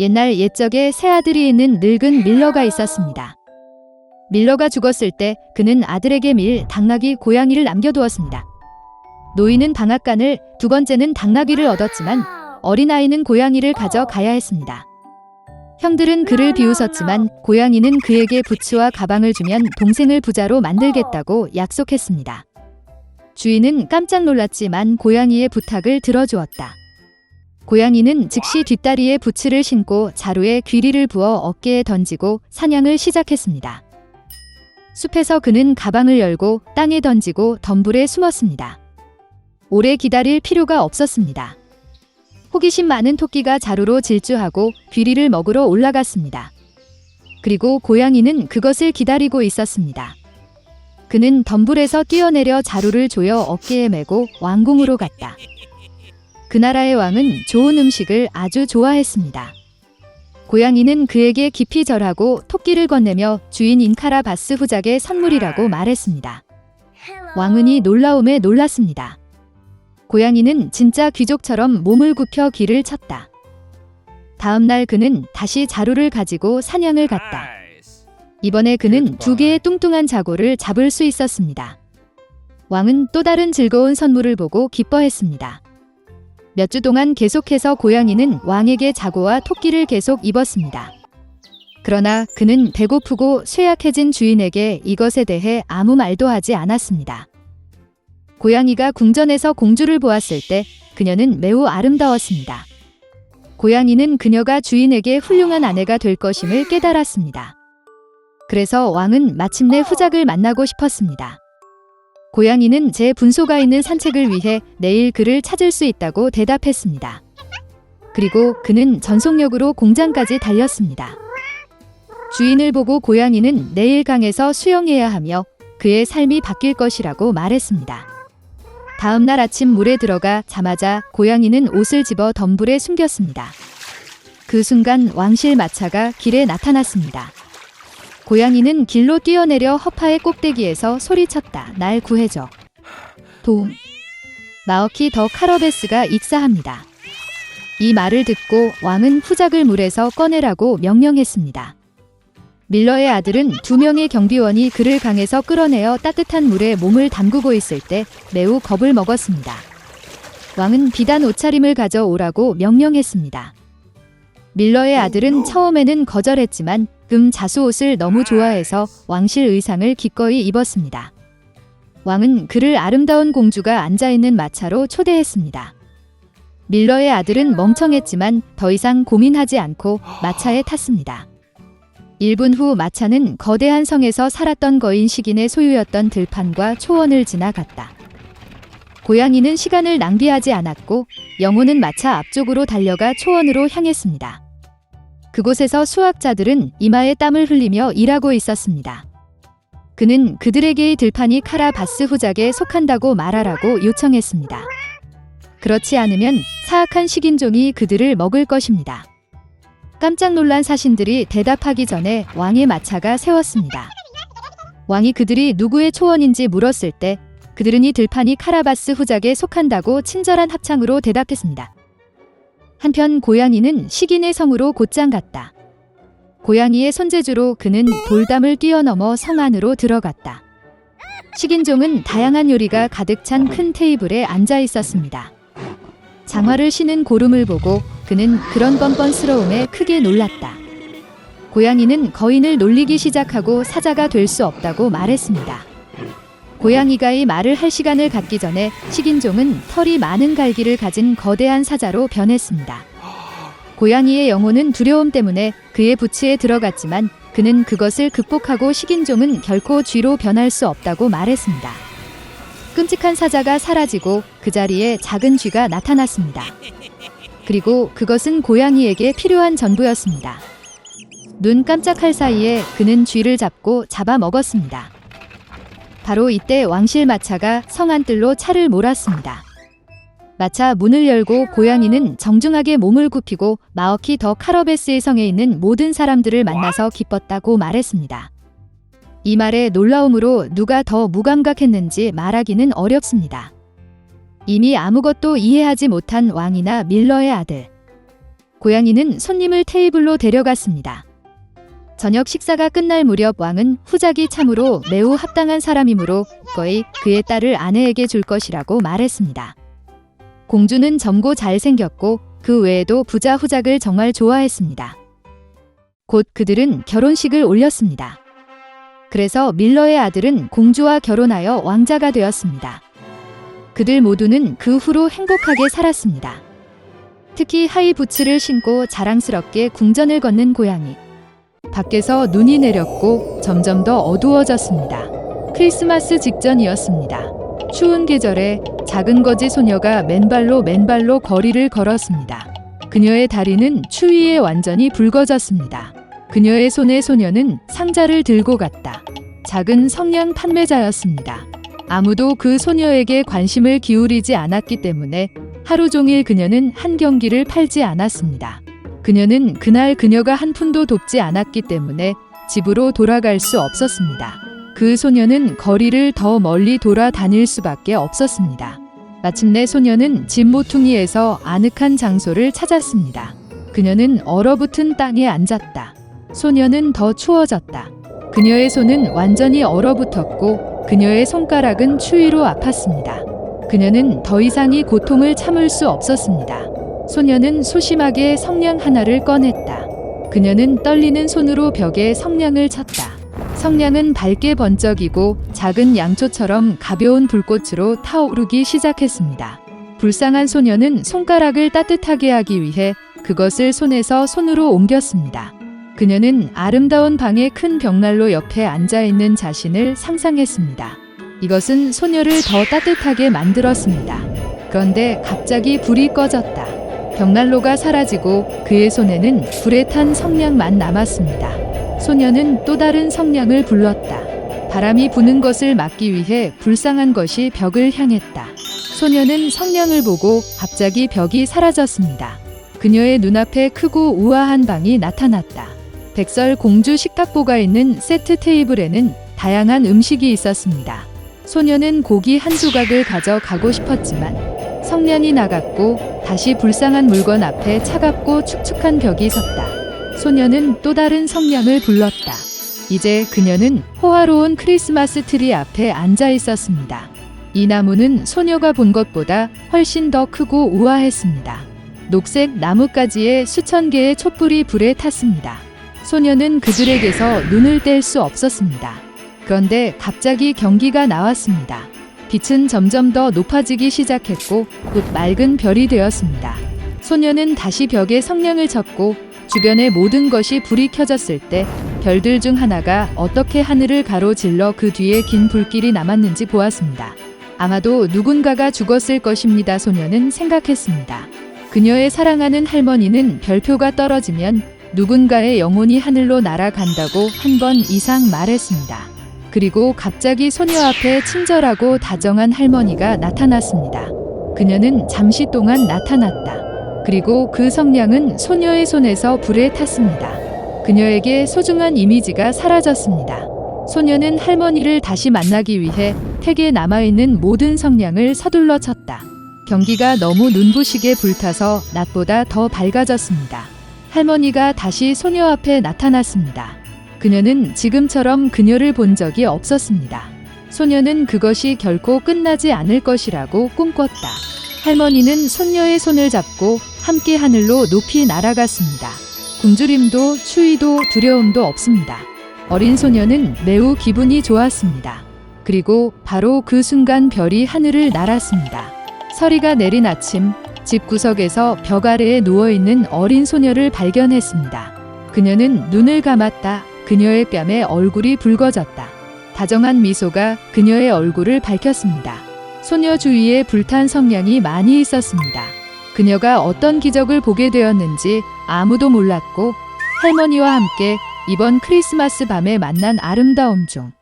옛날 옛적에 세 아들이 있는 늙은 밀러가 있었습니다. 밀러가 죽었을 때 그는 아들에게 밀 당나귀 고양이를 남겨두었습니다. 노인은 방앗간을, 두 번째는 당나귀를 얻었지만 어린아이는 고양이를 가져가야 했습니다. 형들은 그를 비웃었지만 고양이는 그에게 부츠와 가방을 주면 동생을 부자로 만들겠다고 약속했습니다. 주인은 깜짝 놀랐지만 고양이의 부탁을 들어주었다. 고양이는 즉시 뒷다리에 부츠를 신고 자루에 귀리를 부어 어깨에 던지고 사냥을 시작했습니다. 숲에서 그는 가방을 열고 땅에 던지고 덤불에 숨었습니다. 오래 기다릴 필요가 없었습니다. 호기심 많은 토끼가 자루로 질주하고 귀리를 먹으러 올라갔습니다. 그리고 고양이는 그것을 기다리고 있었습니다. 그는 덤불에서 뛰어내려 자루를 조여 어깨에 메고 왕궁으로 갔다. 그 나라의 왕은 좋은 음식을 아주 좋아했습니다. 고양이는 그에게 깊이 절하고 토끼를 건네며 주인 인카라바스 후작의 선물이라고 말했습니다. 왕은 이 놀라움에 놀랐습니다. 고양이는 진짜 귀족처럼 몸을 굽혀 길을 쳤다. 다음 날 그는 다시 자루를 가지고 사냥을 갔다. 이번에 그는 2개의 뚱뚱한 자고를 잡을 수 있었습니다. 왕은 또 다른 즐거운 선물을 보고 기뻐했습니다. 몇 주 동안 계속해서 고양이는 왕에게 자고와 토끼를 계속 입었습니다. 그러나 그는 배고프고 쇠약해진 주인에게 이것에 대해 아무 말도 하지 않았습니다. 고양이가 궁전에서 공주를 보았을 때 그녀는 매우 아름다웠습니다. 고양이는 그녀가 주인에게 훌륭한 아내가 될 것임을 깨달았습니다. 그래서 왕은 마침내 후작을 만나고 싶었습니다. 고양이는 제 분소가 있는 산책을 위해 내일 그를 찾을 수 있다고 대답했습니다. 그리고 그는 전속력으로 공장까지 달렸습니다. 주인을 보고 고양이는 내일 강에서 수영해야 하며 그의 삶이 바뀔 것이라고 말했습니다. 다음 날 아침 물에 들어가 자마자 고양이는 옷을 집어 덤불에 숨겼습니다. 그 순간 왕실 마차가 길에 나타났습니다. 고양이는 길로 뛰어내려 허파의 꼭대기에서 소리쳤다. 날 구해줘. 도움. 마어키 더 카러베스가 익사합니다. 이 말을 듣고 왕은 후작을 물에서 꺼내라고 명령했습니다. 밀러의 아들은 2명의 경비원이 그를 강에서 끌어내어 따뜻한 물에 몸을 담그고 있을 때 매우 겁을 먹었습니다. 왕은 비단 옷차림을 가져오라고 명령했습니다. 밀러의 아들은 처음에는 거절했지만 금 자수 옷을 너무 좋아해서 왕실 의상을 기꺼이 입었습니다. 왕은 그를 아름다운 공주가 앉아있는 마차로 초대했습니다. 밀러의 아들은 멍청했지만 더 이상 고민하지 않고 마차에 탔습니다. 1분 후 마차는 거대한 성에서 살았던 거인 식인의 소유였던 들판과 초원을 지나갔다. 고양이는 시간을 낭비하지 않았고 영혼은 마차 앞쪽으로 달려가 초원으로 향했습니다. 그곳에서 수학자들은 이마에 땀을 흘리며 일하고 있었습니다. 그는 그들에게 들판이 카라바스 후작에 속한다고 말하라고 요청했습니다. 그렇지 않으면 사악한 식인종이 그들을 먹을 것입니다. 깜짝 놀란 사신들이 대답하기 전에 왕의 마차가 세웠습니다. 왕이 그들이 누구의 초원인지 물었을 때 그들은 이 들판이 카라바스 후작에 속한다고 친절한 합창으로 대답했습니다. 한편 고양이는 식인의 성으로 곧장 갔다. 고양이의 손재주로 그는 돌담을 뛰어넘어 성 안으로 들어갔다. 식인종은 다양한 요리가 가득 찬 큰 테이블에 앉아 있었습니다. 장화를 신은 고름을 보고 그는 그런 뻔뻔스러움에 크게 놀랐다. 고양이는 거인을 놀리기 시작하고 사자가 될 수 없다고 말했습니다. 고양이가 이 말을 할 시간을 갖기 전에 식인종은 털이 많은 갈기를 가진 거대한 사자로 변했습니다. 고양이의 영혼은 두려움 때문에 그의 부츠에 들어갔지만 그는 그것을 극복하고 식인종은 결코 쥐로 변할 수 없다고 말했습니다. 끔찍한 사자가 사라지고 그 자리에 작은 쥐가 나타났습니다. 그리고 그것은 고양이에게 필요한 전부였습니다. 눈 깜짝할 사이에 그는 쥐를 잡고 잡아먹었습니다. 바로 이때 왕실 마차가 성 안뜰로 차를 몰았습니다. 마차 문을 열고 고양이는 정중하게 몸을 굽히고 마어키 더 카러베스의 성에 있는 모든 사람들을 만나서 기뻤다고 말했습니다. 이 말에 놀라움으로 누가 더 무감각했는지 말하기는 어렵습니다. 이미 아무것도 이해하지 못한 왕이나 밀러의 아들. 고양이는 손님을 테이블로 데려갔습니다. 저녁 식사가 끝날 무렵 왕은 후작이 참으로 매우 합당한 사람이므로 거의 그의 딸을 아내에게 줄 것이라고 말했습니다. 공주는 젊고 잘생겼고 그 외에도 부자 후작을 정말 좋아했습니다. 곧 그들은 결혼식을 올렸습니다. 그래서 밀러의 아들은 공주와 결혼하여 왕자가 되었습니다. 그들 모두는 그 후로 행복하게 살았습니다. 특히 하이부츠를 신고 자랑스럽게 궁전을 걷는 고양이. 밖에서 눈이 내렸고 점점 더 어두워졌습니다. 크리스마스 직전이었습니다. 추운 계절에 작은 거지 소녀가 맨발로 거리를 걸었습니다. 그녀의 다리는 추위에 완전히 붉어졌습니다. 그녀의 손에 소녀는 상자를 들고 갔다. 작은 성냥 판매자였습니다. 아무도 그 소녀에게 관심을 기울이지 않았기 때문에 하루 종일 그녀는 한 경기를 팔지 않았습니다. 그녀는 그날 그녀가 한 푼도 돕지 않았기 때문에 집으로 돌아갈 수 없었습니다. 그 소녀는 거리를 더 멀리 돌아다닐 수밖에 없었습니다. 마침내 소녀는 집 모퉁이에서 아늑한 장소를 찾았습니다. 그녀는 얼어붙은 땅에 앉았다. 소녀는 더 추워졌다. 그녀의 손은 완전히 얼어붙었고 그녀의 손가락은 추위로 아팠습니다. 그녀는 더 이상 이 고통을 참을 수 없었습니다. 소녀는 소심하게 성냥 하나를 꺼냈다. 그녀는 떨리는 손으로 벽에 성냥을 쳤다. 성냥은 밝게 번쩍이고 작은 양초처럼 가벼운 불꽃으로 타오르기 시작했습니다. 불쌍한 소녀는 손가락을 따뜻하게 하기 위해 그것을 손에서 손으로 옮겼습니다. 그녀는 아름다운 방의 큰 벽난로 옆에 앉아있는 자신을 상상했습니다. 이것은 소녀를 더 따뜻하게 만들었습니다. 그런데 갑자기 불이 꺼졌다. 벽난로가 사라지고 그의 손에는 불에 탄 성냥만 남았습니다. 소녀는 또 다른 성냥을 불렀다. 바람이 부는 것을 막기 위해 불쌍한 것이 벽을 향했다. 소녀는 성냥을 보고 갑자기 벽이 사라졌습니다. 그녀의 눈앞에 크고 우아한 방이 나타났다. 백설 공주 식탁보가 있는 세트 테이블에는 다양한 음식이 있었습니다. 소녀는 고기 한 조각을 가져가고 싶었지만 성냥이 나갔고 다시 불쌍한 물건 앞에 차갑고 축축한 벽이 섰다. 소녀는 또 다른 성냥을 불렀다. 이제 그녀는 호화로운 크리스마스 트리 앞에 앉아 있었습니다. 이 나무는 소녀가 본 것보다 훨씬 더 크고 우아했습니다. 녹색 나뭇가지에 수천 개의 촛불이 불에 탔습니다. 소녀는 그들에게서 눈을 뗄 수 없었습니다. 그런데 갑자기 경기가 나왔습니다. 빛은 점점 더 높아지기 시작했고 곧 맑은 별이 되었습니다. 소녀는 다시 벽에 성냥을 쳤고 주변의 모든 것이 불이 켜졌을 때 별들 중 하나가 어떻게 하늘을 가로질러 그 뒤에 긴 불길이 남았는지 보았습니다. 아마도 누군가가 죽었을 것입니다. 소녀는 생각했습니다. 그녀의 사랑하는 할머니는 별표가 떨어지면 누군가의 영혼이 하늘로 날아간다고 한 번 이상 말했습니다. 그리고 갑자기 소녀 앞에 친절하고 다정한 할머니가 나타났습니다. 그녀는 잠시 동안 나타났다. 그리고 그 성냥은 소녀의 손에서 불에 탔습니다. 그녀에게 소중한 이미지가 사라졌습니다. 소녀는 할머니를 다시 만나기 위해 택에 남아있는 모든 성냥을 서둘러 쳤다. 경기가 너무 눈부시게 불타서 낮보다 더 밝아졌습니다. 할머니가 다시 소녀 앞에 나타났습니다. 그녀는 지금처럼 그녀를 본 적이 없었습니다. 소녀는 그것이 결코 끝나지 않을 것이라고 꿈꿨다. 할머니는 손녀의 손을 잡고 함께 하늘로 높이 날아갔습니다. 굶주림도 추위도 두려움도 없습니다. 어린 소녀는 매우 기분이 좋았습니다. 그리고 바로 그 순간 별이 하늘을 날았습니다. 서리가 내린 아침, 집 구석에서 벽 아래에 누워있는 어린 소녀를 발견했습니다. 그녀는 눈을 감았다. 그녀의 뺨에 얼굴이 붉어졌다. 다정한 미소가 그녀의 얼굴을 밝혔습니다. 소녀 주위에 불탄 성냥이 많이 있었습니다. 그녀가 어떤 기적을 보게 되었는지 아무도 몰랐고 할머니와 함께 이번 크리스마스 밤에 만난 아름다움 중